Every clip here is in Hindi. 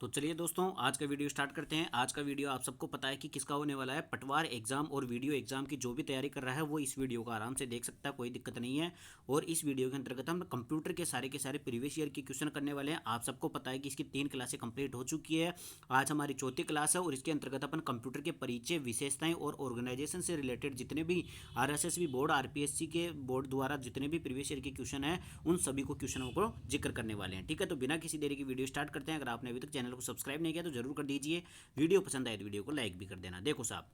तो चलिए दोस्तों, आज का वीडियो स्टार्ट करते हैं। आज का वीडियो आप सबको पता है कि किसका होने वाला है। पटवार एग्जाम और वीडियो एग्जाम की जो भी तैयारी कर रहा है वो इस वीडियो को आराम से देख सकता है, कोई दिक्कत नहीं है। और इस वीडियो के अंतर्गत हम कंप्यूटर के सारे प्रीवियस ईयर के क्वेश्चन करने वाले हैं। आप सबको पता है कि इसकी 3 क्लासें कंप्लीट हो चुकी है। आज हमारी चौथी क्लास है और इसके अंतर्गत अपन कंप्यूटर के परिचय, विशेषताएं और ऑर्गेनाइजेशन से रिलेटेड जितने भी आरएसएसबी बोर्ड, आरपीएससी के बोर्ड द्वारा जितने भी प्रीवियस ईयर के क्वेश्चन है उन सभी को क्वेश्चनों को जिक्र करने वाले हैं। ठीक है, तो बिना किसी देरी की वीडियो स्टार्ट करते हैं। अगर आपने अभी तक चैनल को सब्सक्राइब नहीं किया तो जरूर कर दीजिए। वीडियो पसंद आए तो वीडियो को लाइक भी कर देना। देखो साहब,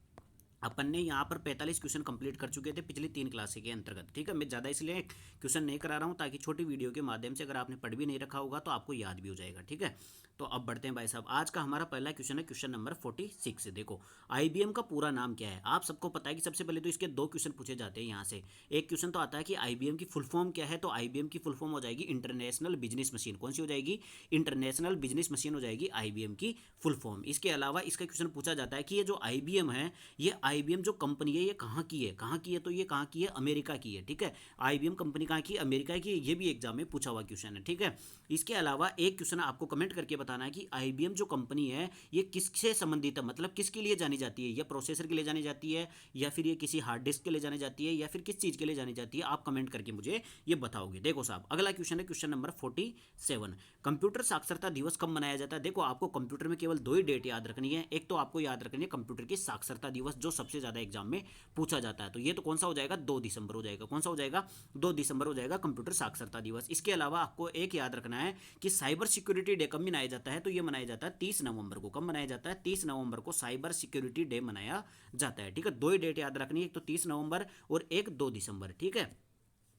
अपन ने यहाँ पर 45 क्वेश्चन कंप्लीट कर चुके थे पिछली 3 क्लासे के अंतर्गत। ठीक है, मैं ज़्यादा इसलिए क्वेश्चन नहीं करा रहा हूँ ताकि छोटी वीडियो के माध्यम से अगर आपने पढ़ भी नहीं रखा होगा तो आपको याद भी हो जाएगा। ठीक है, तो अब बढ़ते हैं भाई साहब। आज का हमारा पहला क्वेश्चन है क्वेश्चन नंबर 46। देखो, आईबीएम का पूरा नाम क्या है। आप सबको पता है कि सबसे पहले तो इसके 2 क्वेश्चन पूछे जाते हैं यहाँ से। एक क्वेश्चन तो आता है कि आईबीएम की फुल फॉर्म क्या है, तो आईबीएम की फुल फॉर्म हो जाएगी इंटरनेशनल बिजनेस मशीन। कौन सी हो जाएगी? इंटरनेशनल बिजनेस मशीन हो जाएगी आईबीएम की फुल फॉर्म। इसके अलावा इसका क्वेश्चन पूछा जाता है कि ये जो आईबीएम है, ये आईबीएम जो कंपनी है ये कहाँ की है। कहाँ की है? तो ये कहाँ की है? अमेरिका की है। ठीक है, आईबीएम कंपनी कहाँ की? अमेरिका की है। ये भी एग्जाम में पूछा हुआ क्वेश्चन है। ठीक है, इसके अलावा एक क्वेश्चन आपको कमेंट करके बताना है कि आईबीएम जो कंपनी है ये किससे संबंधित है, मतलब किसके लिए जानी जाती है। या प्रोसेसर के लिए जानी जाती है, या फिर ये किसी हार्ड डिस्क के लिए जानी जाती है, या फिर किस चीज़ के लिए जानी जाती है, आप कमेंट करके मुझे ये बताओगे। देखो साहब, अगला क्वेश्चन है क्वेश्चन नंबर 47। कंप्यूटर साक्षरता दिवस कब मनाया जाता है। देखो, आपको कंप्यूटर में केवल 2 ही डेट याद रखनी है। एक तो आपको याद रखनी है कंप्यूटर की साक्षरता दिवस, जो सबसे ज़्यादा एग्जाम में पूछा जाता है। तो ये तो कौन सा हो जाएगा? 2 दिसंबर हो जाएगा। कौन सा हो जाएगा? 2 दिसंबर हो जाएगा कंप्यूटर साक्षरता दिवस। इसके अलावा आपको एक याद रखना है कि साइबर सिक्योरिटी डे कब मनाया जाता है, तो ये मनाया जाता है 30 नवंबर को। कब मनाया जाता है? 30 नवंबर को साइबर सिक्योरिटी डे मनाया जाता है। ठीक है, 2 ही डेट याद रखनी है, एक तो 30 नवंबर और एक 2 दिसंबर। ठीक है,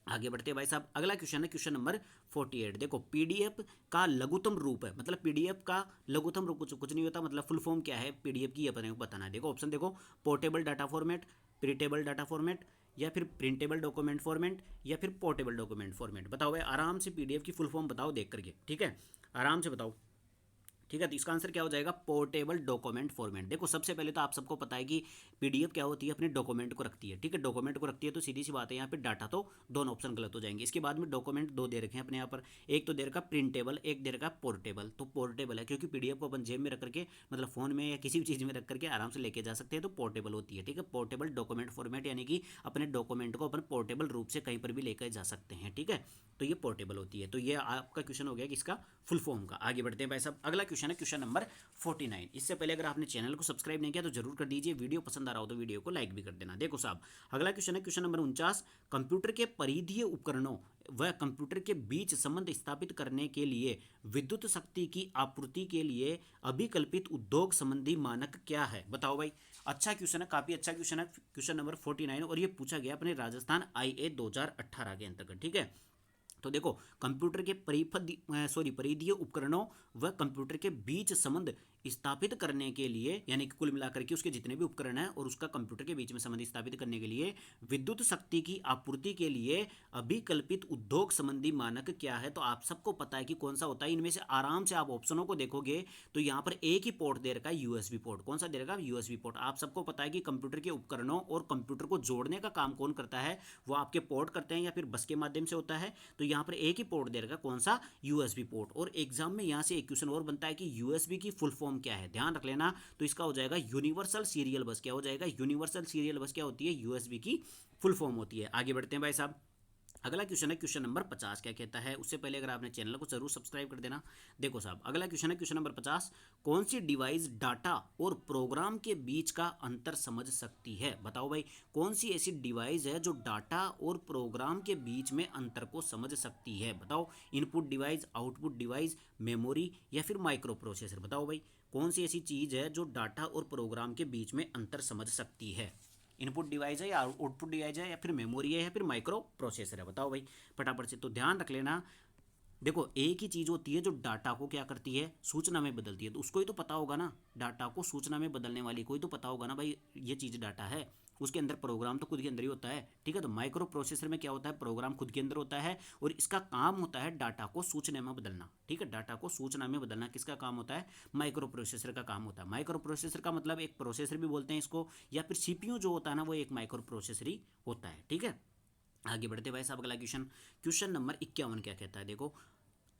आगे बढ़ते हैं भाई साहब। अगला क्वेश्चन है क्वेश्चन नंबर 48। देखो, पीडीएफ का लघुत्तम रूप है, मतलब पीडीएफ का लघुत्तम रूप कुछ नहीं होता, मतलब फुल फॉर्म क्या है पीडीएफ की, ये अपने को बताना है। देखो ऑप्शन देखो, portable data format, printable data format, या फिर प्रिंटेबल डॉक्यूमेंट फॉर्मेट, या फिर पोर्टेबल डॉक्यूमेंट फॉर्मेट। बताओ भाई, आराम से पीडीएफ की फुल फॉर्म बताओ देख करके। ठीक है, आराम से बताओ। ठीक है, तो इसका आंसर क्या हो जाएगा? Portable document format. देखो, सबसे पहले तो आप सबको पता है कि पीडीएफ क्या होती है, अपने डॉक्यूमेंट को रखती है। ठीक है, डॉक्यूमेंट को रखती है तो सीधी सी बात है, यहाँ पे डाटा तो दोनों ऑप्शन गलत हो जाएंगे। इसके बाद में डॉक्यूमेंट 2 दे रखे हैं अपने यहाँ पर, एक तो दे रखा प्रिंटेबल, एक दे रखा पोर्टेबल। तो पोर्टेबल है क्योंकि पीडीएफ को अपन जेब में रख करके, मतलब फोन में या किसी भी चीज़ में रख करके आराम से लेके जा सकते हैं, तो पोर्टेबल होती है। ठीक है, पोर्टेबल डॉक्यूमेंट फॉर्मेट, यानी कि अपने डॉक्यूमेंट को अपन पोर्टेबल रूप से कहीं पर भी लेकर जा सकते हैं। ठीक है, तो ये पोर्टेबल होती है। तो ये आपका क्वेश्चन हो गया कि इसका फुल फॉर्म का। आगे बढ़ते हैं भाई साहब। अगला क्वेश्चन है क्वेश्चन नंबर 49। इससे पहले अगर आपने चैनल को सब्सक्राइब नहीं किया तो जरूर कर दीजिए। वीडियो पसंद आ रहा हो तो वीडियो को लाइक भी कर देना। देखो साहब, अगला क्वेश्चन है क्वेश्चन नंबर 49। कंप्यूटर के परिधीय उपकरणों व कंप्यूटर के बीच संबंध स्थापित करने के लिए विद्युत शक्ति की आपूर्ति के लिए अभिकल्पित उद्योग संबंधी मानक क्या है। बताओ भाई। अच्छा क्वेश्चन है, काफी अच्छा क्वेश्चन है, क्वेश्चन नंबर 49, और ये पूछा गया अपने राजस्थान आईए 2018 के अंतर्गत। ठीक है, तो देखो, कंप्यूटर के परिधीय उपकरणों व कंप्यूटर के बीच संबंध स्थापित करने के लिए, यानी कि कुल मिलाकर के उसके जितने भी उपकरण हैं और उसका कंप्यूटर के बीच में संबंध स्थापित करने के लिए विद्युत शक्ति की आपूर्ति के लिए अभिकल्पित उद्योग संबंधी मानक क्या है। तो आप सबको पता है कि कौन सा होता है। इनमें से आराम से आप ऑप्शनों को देखोगे तो यहाँ पर एक ही पोर्ट दे रखा है, यूएसबी पोर्ट। कौन सा दे रखा है? USB port. आप सबको पता है कि कंप्यूटर के उपकरणों और कंप्यूटर को जोड़ने का काम कौन करता है? वो आपके पोर्ट करते हैं या फिर बस के माध्यम से होता है। तो यहाँ पर एक ही पोर्ट दे रखा, कौन सा? USB port. और एग्जाम में यहाँ से एक क्वेश्चन और बनता है कि यूएसबी की फुल फॉर्म क्या है, ध्यान रख लेना। तो इसका हो जाएगा यूनिवर्सल सीरियल बस। क्या हो जाएगा? यूनिवर्सल सीरियल बस क्या होती है? यूएसबी की फुल फॉर्म होती है। आगे बढ़ते हैं भाई साहब। अगला क्वेश्चन है क्वेश्चन नंबर 50। क्या कहता है? उससे पहले अगर आपने चैनल को जरूर सब्सक्राइब कर देना। देखो साहब, अगला क्वेश्चन है क्वेश्चन नंबर 50। कौन सी डिवाइस डाटा और प्रोग्राम के बीच का अंतर समझ सकती है। बताओ भाई, कौन सी ऐसी डिवाइस है जो डाटा और प्रोग्राम के बीच में अंतर को समझ सकती है। बताओ, input device, output device, memory, या फिर माइक्रो प्रोसेसर। बताओ भाई, कौन सी ऐसी चीज़ है जो डाटा और प्रोग्राम के बीच में अंतर समझ सकती है। इनपुट डिवाइस है या आउटपुट डिवाइस है या फिर मेमोरी है या फिर माइक्रो प्रोसेसर है। बताओ भाई फटाफट से। तो ध्यान रख लेना। देखो, एक ही चीज़ होती है जो डाटा को क्या करती है? सूचना में बदलती है। तो उसको ही तो पता होगा ना, डाटा को सूचना में बदलने वाली कोई तो पता होगा ना भाई, ये चीज़ डाटा है। उसके अंदर प्रोग्राम तो खुद के अंदर ही होता है। ठीक है, तो माइक्रो प्रोसेसर में क्या होता है? प्रोग्राम खुद के अंदर होता है और इसका काम होता है डाटा को सूचना में बदलना। ठीक है, डाटा को सूचना में बदलना किसका काम होता है? माइक्रो प्रोसेसर का काम होता है। माइक्रो प्रोसेसर का मतलब एक प्रोसेसर भी बोलते हैं इसको, या फिर सीपीयू जो होता है ना, वो एक माइक्रो प्रोसेसर ही होता है। ठीक है, आगे बढ़ते भाई साहब। अगला क्वेश्चन, क्वेश्चन नंबर 51 क्या कहता है? देखो,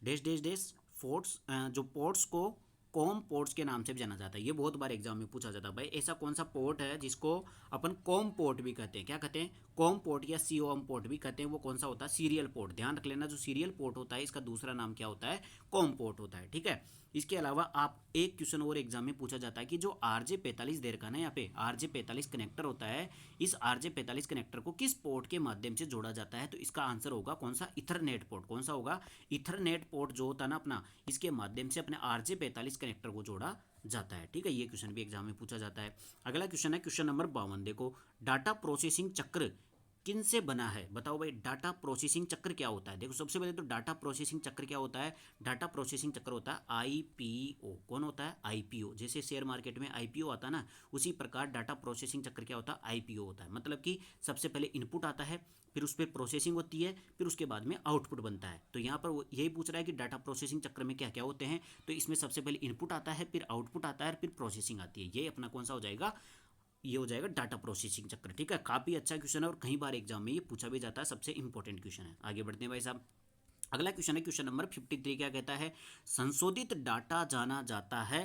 डैश डैश डैश फोर्ट्स, जो पोर्ट्स को कॉम पोर्ट्स के नाम से भी जाना जाता है। ये बहुत बार एग्जाम में पूछा जाता है, भाई ऐसा कौन सा पोर्ट है जिसको अपन कॉम पोर्ट भी कहते हैं, क्या कहते हैं, कॉम पोर्ट या सीओएम पोर्ट भी कहते हैं, वो कौन सा होता है, सीरियल पोर्ट। ध्यान रख लेना, जो सीरियल पोर्ट होता है इसका दूसरा नाम क्या होता है, कॉम पोर्ट होता है, ठीक है। इसके अलावा आप एक क्वेश्चन और एग्जाम में पूछा जाता है कि जो RJ45 दे रखा है ना यहाँ पे, RJ45 कनेक्टर होता है, इस RJ45 कनेक्टर को किस पोर्ट के माध्यम से जोड़ा जाता है, तो इसका आंसर होगा कौन सा, इथरनेट पोर्ट। कौन सा होगा, इथरनेट पोर्ट जो होता है ना अपना, इसके माध्यम से अपने RJ45 कनेक्टर को जोड़ा जाता है, ठीक है। ये क्वेश्चन भी एग्जाम में पूछा जाता है। अगला क्वेश्चन है क्वेश्चन नंबर 52, देखो डाटा प्रोसेसिंग चक्र किन से बना है, बताओ भाई डाटा प्रोसेसिंग चक्र क्या होता है। देखो सबसे पहले तो डाटा प्रोसेसिंग चक्र क्या होता है, डाटा प्रोसेसिंग चक्र होता है आईपीओ। कौन होता है, आईपीओ। जैसे शेयर मार्केट में आईपीओ आता है ना, उसी प्रकार डाटा प्रोसेसिंग चक्र क्या होता है, आईपीओ होता है। मतलब कि सबसे पहले इनपुट आता है, फिर उस पर प्रोसेसिंग होती है, फिर उसके बाद में आउटपुट बनता है। तो यहाँ पर वो यही पूछ रहा है कि डाटा प्रोसेसिंग चक्र में क्या क्या होते हैं, तो इसमें सबसे पहले इनपुट आता है, फिर आउटपुट आता है, फिर प्रोसेसिंग आती है। ये अपना कौन सा हो जाएगा, ये हो जाएगा डाटा प्रोसेसिंग चक्र, ठीक है। काफ़ी अच्छा क्वेश्चन है और कई बार एग्जाम में ये पूछा भी जाता है, सबसे इंपॉर्टेंट क्वेश्चन है। आगे बढ़ते हैं भाई साहब। अगला क्वेश्चन है क्वेश्चन नंबर 53, क्या कहता है, संशोधित डाटा जाना जाता है,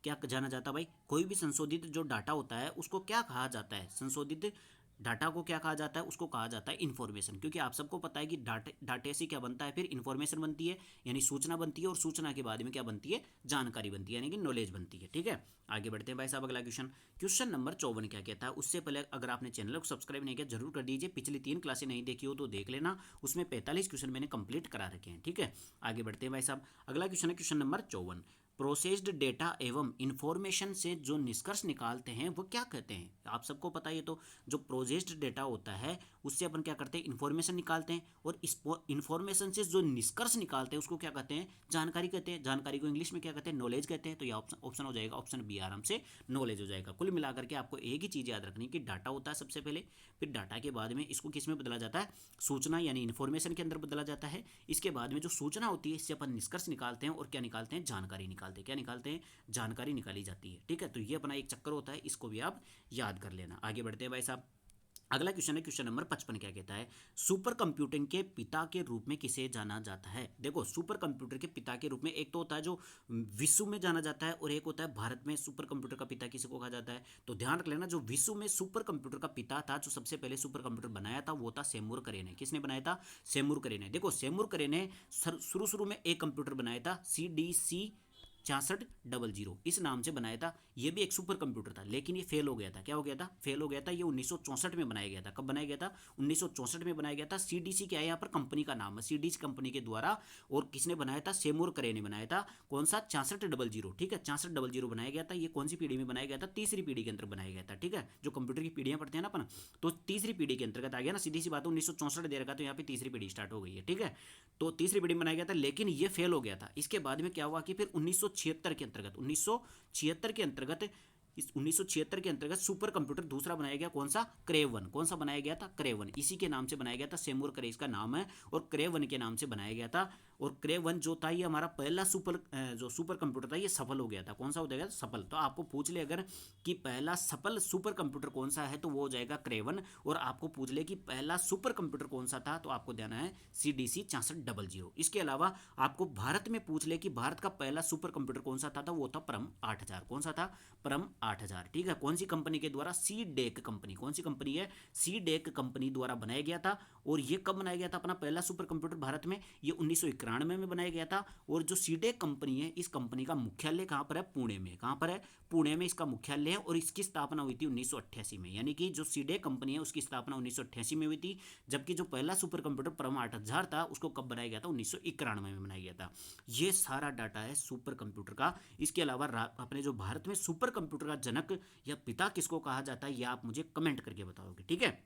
क्या जाना जाता है भाई, कोई भी संशोधित जो डाटा होता है उसको क्या कहा जाता है, संशोधित डाटा को क्या कहा जाता है, उसको कहा जाता है इन्फॉर्मेशन। क्योंकि आप सबको पता है कि डाटे से क्या बनता है, फिर इन्फॉर्मेशन बनती है, यानी सूचना बनती है, और सूचना के बाद में क्या बनती है, जानकारी बनती है, यानी कि नॉलेज बनती है, ठीक है। आगे बढ़ते हैं भाई साहब। अगला क्वेश्चन, क्वेश्चन नंबर 54 क्या कहता है, उससे पहले अगर आपने चैनल को सब्सक्राइब नहीं किया जरूर कर दीजिए, पिछली 3 क्लासें नहीं देखी हो तो देख लेना, उसमें 45 क्वेश्चन मैंने कंप्लीट करा रखे हैं, ठीक है। आगे बढ़ते हैं भाई साहब। अगला क्वेश्चन है क्वेश्चन नंबर 54, प्रोसेस्ड डेटा एवं इंफॉर्मेशन से जो निष्कर्ष निकालते हैं वो क्या कहते हैं। आप सबको पता है, तो जो प्रोसेस्ड डेटा होता है उससे अपन क्या करते हैं, इन्फॉर्मेशन निकालते हैं, और इस इन्फॉर्मेशन से जो निष्कर्ष निकालते हैं उसको क्या कहते हैं, जानकारी कहते हैं। जानकारी को इंग्लिश में क्या कहते हैं, नॉलेज कहते हैं। तो यह ऑप्शन हो जाएगा ऑप्शन बी, आराम से नॉलेज हो जाएगा। कुल मिलाकर के आपको एक ही चीज़ याद रखनी कि डाटा होता है सबसे पहले, फिर डाटा के बाद में इसको किस में बदला जाता है, सूचना यानी इन्फॉर्मेशन के अंदर बदला जाता है। इसके बाद में जो सूचना होती है इससे अपन निष्कर्ष निकालते हैं, और क्या निकालते हैं, जानकारी निकालते हैं। क्या निकालते हैं, जानकारी निकाली जाती है, ठीक है। तो ये अपना एक चक्कर होता है, इसको भी आप याद कर लेना। आगे बढ़ते हैं भाई साहब। अगला क्वेश्चन है क्वेश्चन नंबर 55, क्या कहता है, सुपर कंप्यूटिंग के पिता के रूप में किसे जाना जाता है। देखो सुपर कंप्यूटर के पिता के रूप में एक तो होता है जो विश्व में जाना जाता है, और एक होता है भारत में सुपर कंप्यूटर का पिता किसी को कहा जाता है। तो ध्यान रख लेना, जो विश्व में सुपर कंप्यूटर का पिता था, जो सबसे पहले सुपर कंप्यूटर बनाया था, वो था सेमूर करे ने। किसने बनाया था, सेमूर करे ने। देखो सेमूर करे ने शुरू शुरू में एक कंप्यूटर बनाया था, CDC 6600 इस नाम से बनाया था। ये भी एक सुपर कंप्यूटर था, लेकिन ये फेल हो गया था। क्या हो गया था, फेल हो गया था। ये 1964 में बनाया गया था। कब बनाया गया था, 1964 में बनाया गया था। CDC क्या है, यहाँ पर कंपनी का नाम है, CDC कंपनी के द्वारा। और किसने बनाया था, सेमूर करे ने बनाया था। कौन सा, 6600, ठीक है, 6600 बनाया गया था। ये कौन सी पीढ़ी में बनाया गया था, तीसरी पीढ़ी के अंदर बनाया गया था, ठीक है। जो कंप्यूटर की पीढ़ियां पढ़ते हैं ना अपन, तो तीसरी पीढ़ी के अंतर्गत आ गया ना, सीधी सी बात है। 1964 दे रखा, तो यहाँ पे तीसरी पीढ़ी स्टार्ट हो गई है, ठीक है। तो तीसरी पीढ़ी में बनाया गया था, लेकिन ये फेल हो गया था। इसके बाद में क्या हुआ कि फिर 1976 के अंतर्गत, 1976 के अंतर्गत, इस 1976 के अंतर्गत सुपर कंप्यूटर दूसरा बनाया गया। कौन सा, क्रेव 1। कौन सा बनाया गया था, क्रेव 1। इसी के नाम से बनाया गया था, सेमूर करे इसका नाम है, और क्रेव 1 के नाम से बनाया गया था। और क्रेव 1 जो था, ये हमारा पहला जो सुपर कंप्यूटर था, ये सफल हो गया था। कौन सा हो जाएगा, सफल। तो आपको पूछ ले अगर कि पहला सफल सुपर कंप्यूटर कौन सा है, तो वो हो जाएगा क्रेव 1। और आपको पूछ ले कि पहला सुपर कंप्यूटर कौन सा था, तो आपको देना है CDC 6600। इसके अलावा आपको भारत में पूछ ले कि भारत का पहला सुपर कंप्यूटर कौन सा था, तो वो था परम 8000। कौन सा था, परम 8000, ठीक है। कौन सी कंपनी के द्वारा, CDEC कंपनी। कौन सी कंपनी है, CDEC कंपनी द्वारा बनाया गया था। और ये कब बनाया गया था अपना पहला सुपर कंप्यूटर भारत में, ये 1991 में बनाया गया था। और जो CDEC कंपनी है, इस कंपनी का मुख्यालय कहाँ पर है, पुणे में। कहाँ पर है, पुणे में इसका मुख्यालय है। और इसकी स्थापना हुई थी 1988 में, यानी कि जो CDEC कंपनी है उसकी स्थापना 1988 में हुई थी। जबकि जो पहला सुपर कंप्यूटर परम 8000 था, उसको कब बनाया गया था, 1991 में बनाया गया था। ये सारा डाटा है सुपर कंप्यूटर का। इसके अलावा अपने जो भारत में सुपर कंप्यूटर का जनक या पिता किसको कहा जाता है, ये आप मुझे कमेंट करके बताओगे, ठीक है।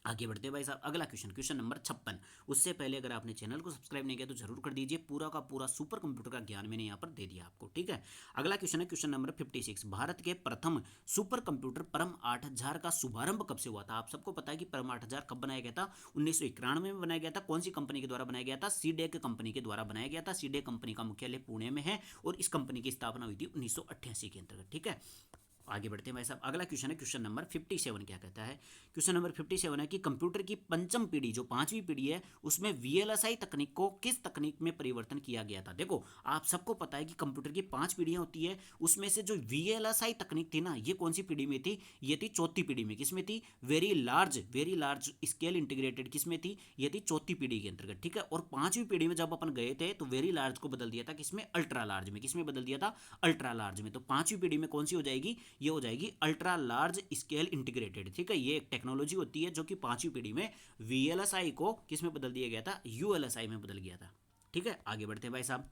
आगे बढ़ते हैं भाई साहब। अगला क्वेश्चन, क्वेश्चन नंबर 56। उससे पहले अगर आपने चैनल को सब्सक्राइब नहीं किया तो जरूर कर दीजिए। पूरा का पूरा सुपर कंप्यूटर का ज्ञान मैंने यहाँ पर दे दिया आपको, ठीक है। अगला क्वेश्चन है क्वेश्चन नंबर 56, भारत के प्रथम सुपर कंप्यूटर परम 8000 का शुभारंभ कब से हुआ था। आप सबको पता है कि परम 8000 कब बनाया गया था, 1991 में बनाया गया था। कौन सी कंपनी के द्वारा बनाया गया था, CDEC कंपनी के द्वारा बनाया गया था। CDEC कंपनी का मुख्यालय पुणे में है, और इस कंपनी की स्थापना हुई थी 1988 के अंतर्गत, ठीक है। आगे बढ़ते हैं भाई साहब। अगला क्वेश्चन है क्वेश्चन नंबर 57। क्या कहता है? क्वेश्चन नंबर 57 है कि कंप्यूटर की पंचम पीढ़ी जो पांचवी पीढ़ी है उसमें वीएलएसआई तकनीक को किस तकनीक में परिवर्तन किया गया था? देखो आप सबको पता है कि कंप्यूटर की 5 पीढ़ियां होती है, उसमें से जो वीएलएसआई तकनीक थी ना, ये कौन सी पीढ़ी में थी? ये थी चौथी पीढ़ी में। किसमें थी? वेरी लार्ज स्केल इंटीग्रेटेड किसमें थी? ये थी चौथी पीढ़ी के अंतर्गत, ठीक है। और पांचवी पीढ़ी में जब अपन गए थे तो वेरी लार्ज को बदल दिया था किसमें? अल्ट्रा लार्ज में। किसमें बदल दिया था? अल्ट्रा लार्ज में। तो पांचवी पीढ़ी में कौन सी हो जाएगी? ये हो जाएगी अल्ट्रा लार्ज स्केल इंटीग्रेटेड, ठीक है। ये एक टेक्नोलॉजी होती है जो कि पांचवी पीढ़ी में वीएलएसआई को किसमें बदल दिया गया था? यूएलएसआई में बदल गया था, ठीक है। आगे बढ़ते हैं भाई साहब।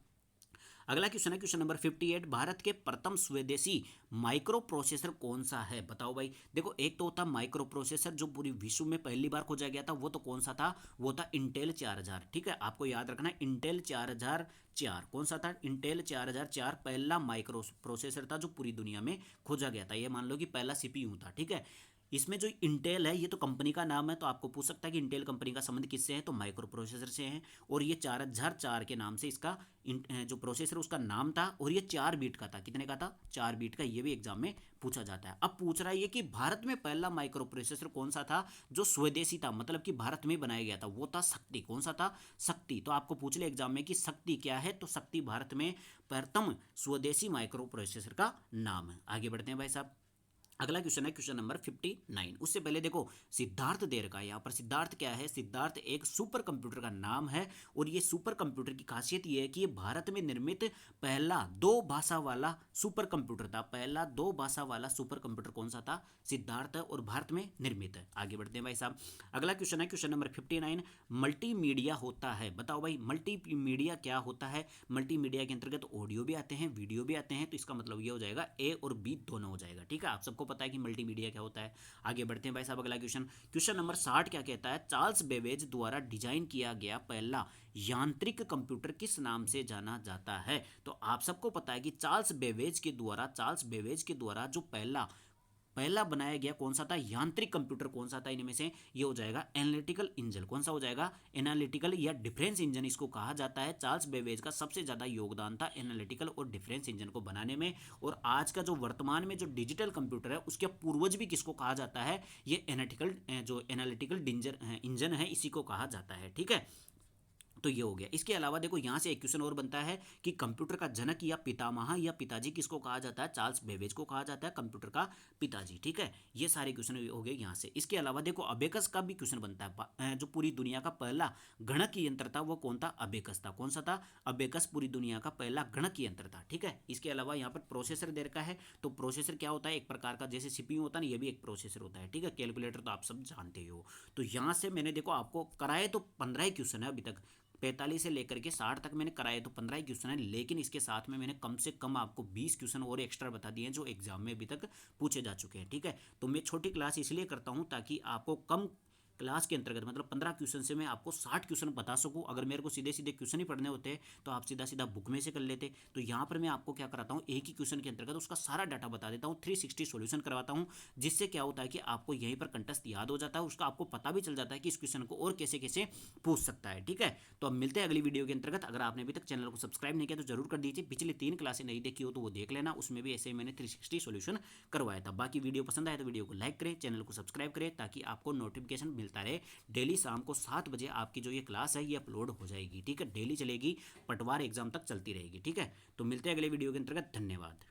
अगला क्वेश्चन है क्वेश्चन नंबर 58। भारत के प्रथम स्वदेशी माइक्रो प्रोसेसर कौन सा है? बताओ भाई। देखो एक तो होता माइक्रो प्रोसेसर जो पूरी विश्व में पहली बार खोजा गया था, वो तो कौन सा था? वो था इंटेल 4000, ठीक है। आपको याद रखना है इंटेल 4004 कौन सा था? इंटेल 4004 पहला माइक्रो प्रोसेसर था जो पूरी दुनिया में खोजा गया था। ये मान लो कि पहला सीपीयू था, ठीक है। इसमें जो इंटेल है ये तो कंपनी का नाम है, तो आपको पूछ सकता है कि इंटेल कंपनी का संबंध किससे है? तो माइक्रो प्रोसेसर से है। और ये 4004 के नाम से इसका जो प्रोसेसर उसका नाम था, और ये 4 बीट का था। कितने का था? 4 बीट का। ये भी एग्जाम में पूछा जाता है। अब पूछ रहा है ये कि भारत में पहला माइक्रो प्रोसेसर कौन सा था जो स्वदेशी था, मतलब कि भारत में बनाया गया था? वो था शक्ति। कौन सा था? शक्ति। तो आपको पूछ ले एग्जाम में कि शक्ति क्या है, तो शक्ति भारत में प्रथम स्वदेशी माइक्रो प्रोसेसर का नाम है। आगे बढ़ते हैं भाई साहब। अगला क्वेश्चन है क्वेश्चन नंबर 59। उससे पहले देखो सिद्धार्थ दे रखा है यहाँ पर। सिद्धार्थ क्या है? सिद्धार्थ एक सुपर कंप्यूटर का नाम है, और ये सुपर कंप्यूटर की खासियत ये है कि ये भारत में निर्मित पहला 2 भाषा वाला सुपर कंप्यूटर था। पहला 2 भाषा वाला सुपर कंप्यूटर कौन सा था? सिद्धार्थ है, और भारत में निर्मित है। आगे बढ़ते हैं भाई साहब। अगला क्वेश्चन है क्वेश्चन नंबर 59। मल्टीमीडिया होता है, बताओ भाई मल्टीमीडिया क्या होता है? मल्टीमीडिया के अंतर्गत ऑडियो भी आते हैं, वीडियो भी आते हैं, तो इसका मतलब ये हो जाएगा ए और बी दोनों हो जाएगा, ठीक है। आप सबको पता है कि मल्टीमीडिया क्या होता है। आगे बढ़ते हैं भाई साहब। अगला क्वेश्चन क्वेश्चन नंबर 60 क्या कहता है? चार्ल्स बेबेज द्वारा डिजाइन किया गया पहला यांत्रिक कंप्यूटर किस नाम से जाना जाता है? तो आप सबको पता है कि चार्ल्स बेबेज के द्वारा जो पहला बनाया गया कौन सा था यांत्रिक कंप्यूटर? कौन सा था इनमें से? ये हो जाएगा एनालिटिकल इंजन। कौन सा हो जाएगा? एनालिटिकल या डिफरेंस इंजन इसको कहा जाता है। चार्ल्स बेबेज का सबसे ज़्यादा योगदान था एनालिटिकल और डिफरेंस इंजन को बनाने में। और आज का जो वर्तमान में जो डिजिटल कंप्यूटर है उसके पूर्वज भी किसको कहा जाता है? ये एनालिटिकल इंजन है, इसी को कहा जाता है, ठीक है। तो ये हो गया। इसके अलावा देखो यहाँ से एक क्वेश्चन और बनता है कि कंप्यूटर का जनक या पितामह या पिताजी किसको कहा जाता है? चार्ल्स बेबेज को कहा जाता है कंप्यूटर का पिताजी, ठीक है। ये सारे क्वेश्चन हो गए यहाँ से। इसके अलावा देखो अबेकस का भी क्वेश्चन बनता है। जो पूरी दुनिया का पहला गणक यंत्र था वो कौन था? अबेकस था। कौन सा था? अबेकस पूरी दुनिया का पहला गणक यंत्र था, ठीक है। इसके अलावा यहाँ पर प्रोसेसर दे रखा है, तो प्रोसेसर क्या होता है? एक प्रकार का जैसे सीपीयू होता है ना, ये भी एक प्रोसेसर होता है, ठीक है। कैलकुलेटर तो आप सब जानते ही हो। तो यहाँ से मैंने देखो आपको कराए तो 15 ही क्वेश्चन है अभी तक। 45 से लेकर के 60 तक मैंने कराए तो 15 ही क्वेश्चन है, लेकिन इसके साथ में मैंने कम से कम आपको 20 क्वेश्चन और एक्स्ट्रा बता दिए हैं जो एग्जाम में अभी तक पूछे जा चुके हैं, ठीक है। तो मैं छोटी क्लास इसलिए करता हूं ताकि आपको कम क्लास के अंतर्गत मतलब 15 क्वेश्चन से मैं आपको 60 क्वेश्चन बता सकूं। अगर मेरे को सीधे सीधे क्वेश्चन ही पढ़ने होते तो आप सीधा सीधा बुक में से कर लेते। तो यहाँ पर मैं आपको क्या कराता हूँ, एक ही क्वेश्चन के अंतर्गत उसका सारा डाटा बता देता हूँ, 360 सॉल्यूशन करवाता हूँ, जिससे क्या होता है कि आपको यहीं पर कंटेस्ट याद हो जाता है, उसका आपको पता भी चल जाता है कि इस क्वेश्चन को और कैसे कैसे पूछ सकता है, ठीक है। तो अब मिलते हैं अगली वीडियो के अंतर्गत। अगर आपने अभी तक चैनल को सब्सक्राइब नहीं किया तो जरूर कर दीजिए। पिछले 3 क्लासें नहीं देखी हो तो वो देख लेना, उसमें भी ऐसे ही मैंने 360 सॉल्यूशन करवाया था। बाकी वीडियो पसंद आए तो वीडियो को लाइक करें, चैनल को सब्सक्राइब करें, ताकि आपको नोटिफिकेशन मिलता रहे। डेली शाम को 7 बजे आपकी जो ये क्लास है ये अपलोड हो जाएगी, ठीक है। डेली चलेगी, पटवार एग्जाम तक चलती रहेगी, ठीक है। तो मिलते हैं अगले वीडियो के अंतर्गत। धन्यवाद।